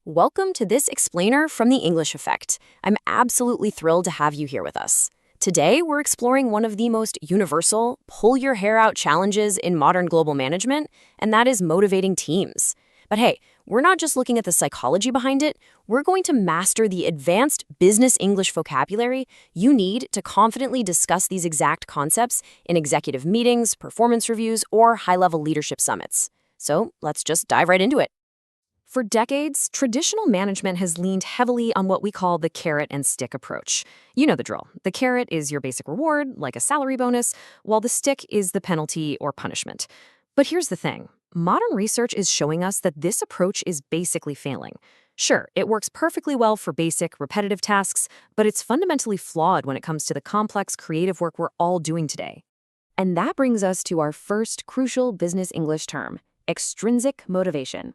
Welcome to this explainer from the English Effect. I'm absolutely thrilled to have you here with us. Today, we're exploring one of the most universal, pull-your-hair-out challenges in modern global management, and that is motivating teams. But hey, we're not just looking at the psychology behind it, we're going to master the advanced business English vocabulary you need to confidently discuss these exact concepts in executive meetings, performance reviews, or high-level leadership summits. So let's just dive right into it. For decades, traditional management has leaned heavily on what we call the carrot and stick approach. You know the drill. The carrot is your basic reward, like a salary bonus, while the stick is the penalty or punishment. But here's the thing. Modern research is showing us that this approach is basically failing. Sure, it works perfectly well for basic, repetitive tasks, but it's fundamentally flawed when it comes to the complex, creative work we're all doing today. And that brings us to our first crucial business English term, extrinsic motivation.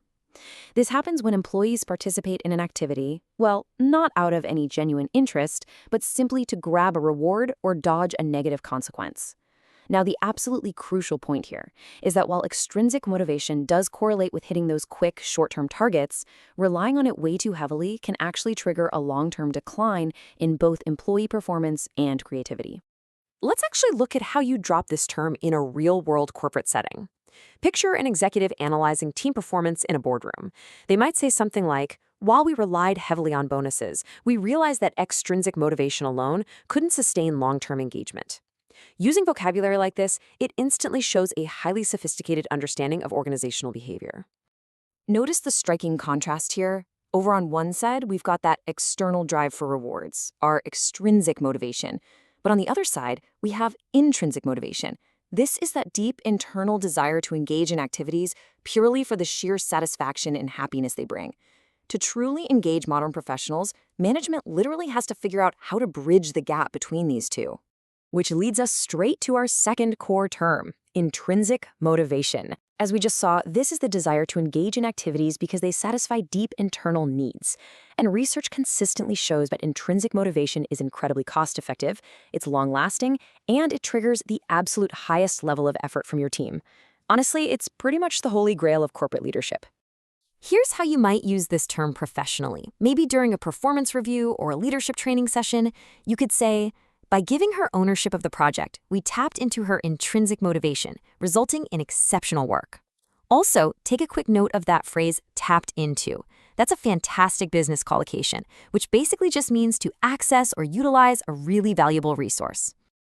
This happens when employees participate in an activity, well, not out of any genuine interest, but simply to grab a reward or dodge a negative consequence. Now, the absolutely crucial point here is that while extrinsic motivation does correlate with hitting those quick, short-term targets, relying on it way too heavily can actually trigger a long-term decline in both employee performance and creativity. Let's actually look at how you drop this term in a real-world corporate setting. Picture an executive analyzing team performance in a boardroom. They might say something like, "While we relied heavily on bonuses, we realized that extrinsic motivation alone couldn't sustain long-term engagement." Using vocabulary like this, it instantly shows a highly sophisticated understanding of organizational behavior. Notice the striking contrast here. Over on one side, we've got that external drive for rewards, our extrinsic motivation. But on the other side, we have intrinsic motivation. This is that deep internal desire to engage in activities purely for the sheer satisfaction and happiness they bring. To truly engage modern professionals, management literally has to figure out how to bridge the gap between these two. Which leads us straight to our second core term, intrinsic motivation. As we just saw, this is the desire to engage in activities because they satisfy deep internal needs. And research consistently shows that intrinsic motivation is incredibly cost-effective, it's long-lasting, and it triggers the absolute highest level of effort from your team. Honestly, it's pretty much the holy grail of corporate leadership. Here's how you might use this term professionally. Maybe during a performance review or a leadership training session, you could say, "By giving her ownership of the project, we tapped into her intrinsic motivation, resulting in exceptional work." Also, take a quick note of that phrase, tapped into. That's a fantastic business collocation, which basically just means to access or utilize a really valuable resource.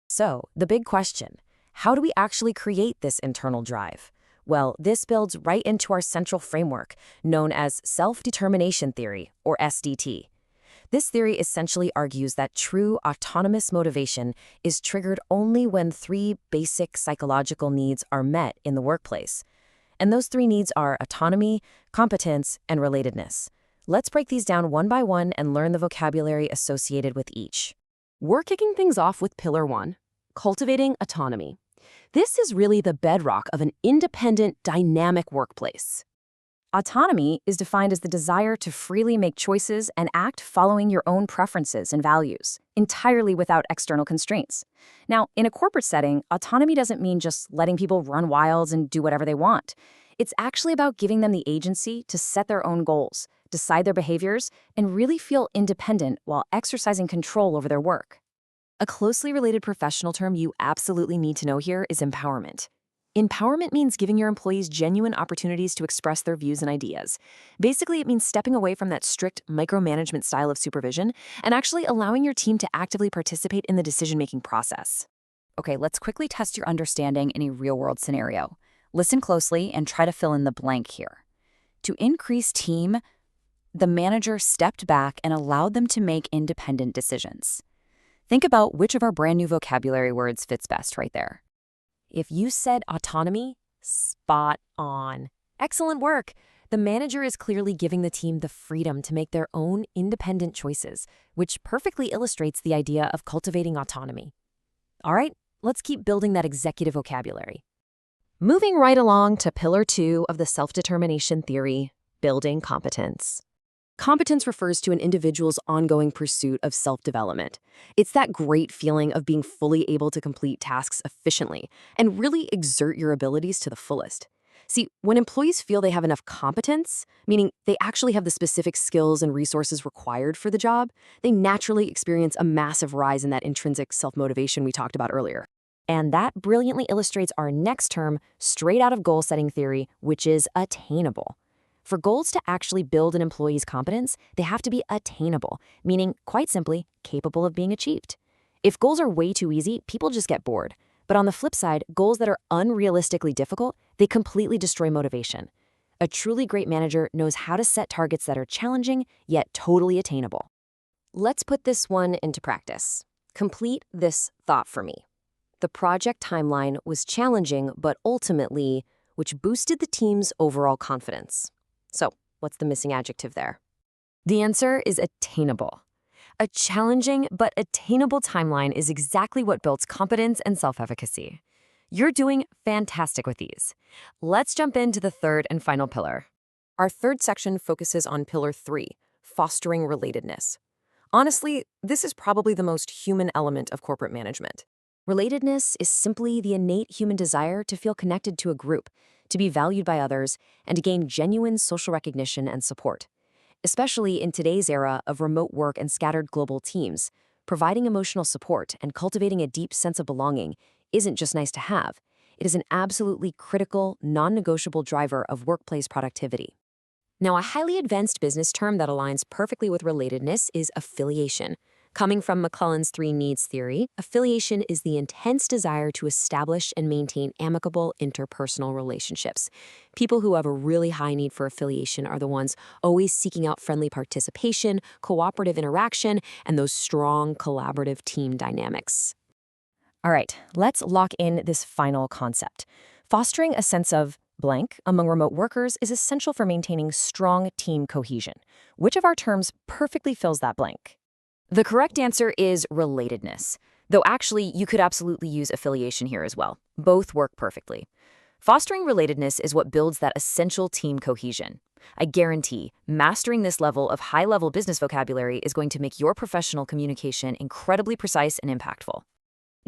So, the big question, how do we actually create this internal drive? Well, this builds right into our central framework, known as self-determination theory, or SDT. This theory essentially argues that true autonomous motivation is triggered only when three basic psychological needs are met in the workplace. And those three needs are autonomy, competence, and relatedness. Let's break these down one by one and learn the vocabulary associated with each. We're kicking things off with Pillar 1, cultivating autonomy. This is really the bedrock of an independent, dynamic workplace. Autonomy is defined as the desire to freely make choices and act following your own preferences and values, entirely without external constraints. Now, in a corporate setting, autonomy doesn't mean just letting people run wild and do whatever they want. It's actually about giving them the agency to set their own goals, decide their behaviors, and really feel independent while exercising control over their work. A closely related professional term you absolutely need to know here is empowerment. Empowerment means giving your employees genuine opportunities to express their views and ideas. Basically, it means stepping away from that strict micromanagement style of supervision and actually allowing your team to actively participate in the decision-making process. Okay, let's quickly test your understanding in a real-world scenario. Listen closely and try to fill in the blank here. To increase team, the manager stepped back and allowed them to make independent decisions. Think about which of our brand new vocabulary words fits best right there. If you said autonomy, spot on. Excellent work. The manager is clearly giving the team the freedom to make their own independent choices, which perfectly illustrates the idea of cultivating autonomy. All right, let's keep building that executive vocabulary. Moving right along to Pillar 2 of the self-determination theory, building competence. Competence refers to an individual's ongoing pursuit of self-development. It's that great feeling of being fully able to complete tasks efficiently and really exert your abilities to the fullest. See, when employees feel they have enough competence, meaning they actually have the specific skills and resources required for the job, they naturally experience a massive rise in that intrinsic self-motivation we talked about earlier. And that brilliantly illustrates our next term, straight out of goal-setting theory, which is attainable. For goals to actually build an employee's competence, they have to be attainable, meaning, quite simply, capable of being achieved. If goals are way too easy, people just get bored. But on the flip side, goals that are unrealistically difficult, they completely destroy motivation. A truly great manager knows how to set targets that are challenging, yet totally attainable. Let's put this one into practice. Complete this thought for me. The project timeline was challenging, but ultimately, which boosted the team's overall confidence. So, what's the missing adjective there? The answer is attainable. A challenging but attainable timeline is exactly what builds competence and self-efficacy. You're doing fantastic with these. Let's jump into the third and final pillar. Our third section focuses on pillar 3, fostering relatedness. Honestly, this is probably the most human element of corporate management. Relatedness is simply the innate human desire to feel connected to a group, to be valued by others, and to gain genuine social recognition and support. Especially in today's era of remote work and scattered global teams, providing emotional support and cultivating a deep sense of belonging isn't just nice to have. It is an absolutely critical, non-negotiable driver of workplace productivity. Now, a highly advanced business term that aligns perfectly with relatedness is affiliation. Coming from McClelland's 3 needs theory, affiliation is the intense desire to establish and maintain amicable interpersonal relationships. People who have a really high need for affiliation are the ones always seeking out friendly participation, cooperative interaction, and those strong collaborative team dynamics. All right, let's lock in this final concept. Fostering a sense of blank among remote workers is essential for maintaining strong team cohesion. Which of our terms perfectly fills that blank? The correct answer is relatedness, though actually you could absolutely use affiliation here as well. Both work perfectly. Fostering relatedness is what builds that essential team cohesion. I guarantee mastering this level of high-level business vocabulary is going to make your professional communication incredibly precise and impactful.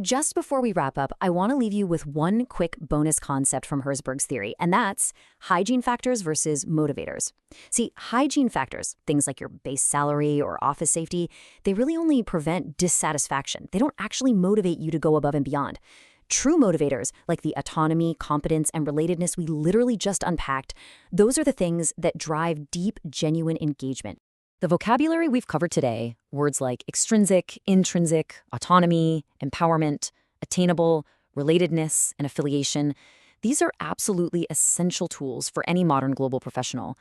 Just before we wrap up, I want to leave you with one quick bonus concept from Herzberg's theory, and that's hygiene factors versus motivators. See, hygiene factors, things like your base salary or office safety, they really only prevent dissatisfaction. They don't actually motivate you to go above and beyond. True motivators, like the autonomy, competence, and relatedness we literally just unpacked, those are the things that drive deep, genuine engagement. The vocabulary we've covered today, words like extrinsic, intrinsic, autonomy, empowerment, attainable, relatedness, and affiliation, these are absolutely essential tools for any modern global professional.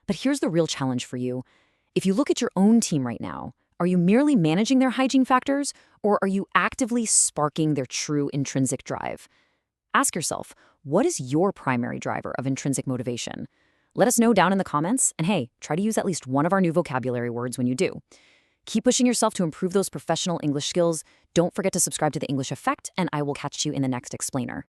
But here's the real challenge for you. If you look at your own team right now, are you merely managing their hygiene factors, or are you actively sparking their true intrinsic drive? Ask yourself, what is your primary driver of intrinsic motivation? Let us know down in the comments, and hey, try to use at least one of our new vocabulary words when you do. Keep pushing yourself to improve those professional English skills. Don't forget to subscribe to The English Effect, and I will catch you in the next explainer.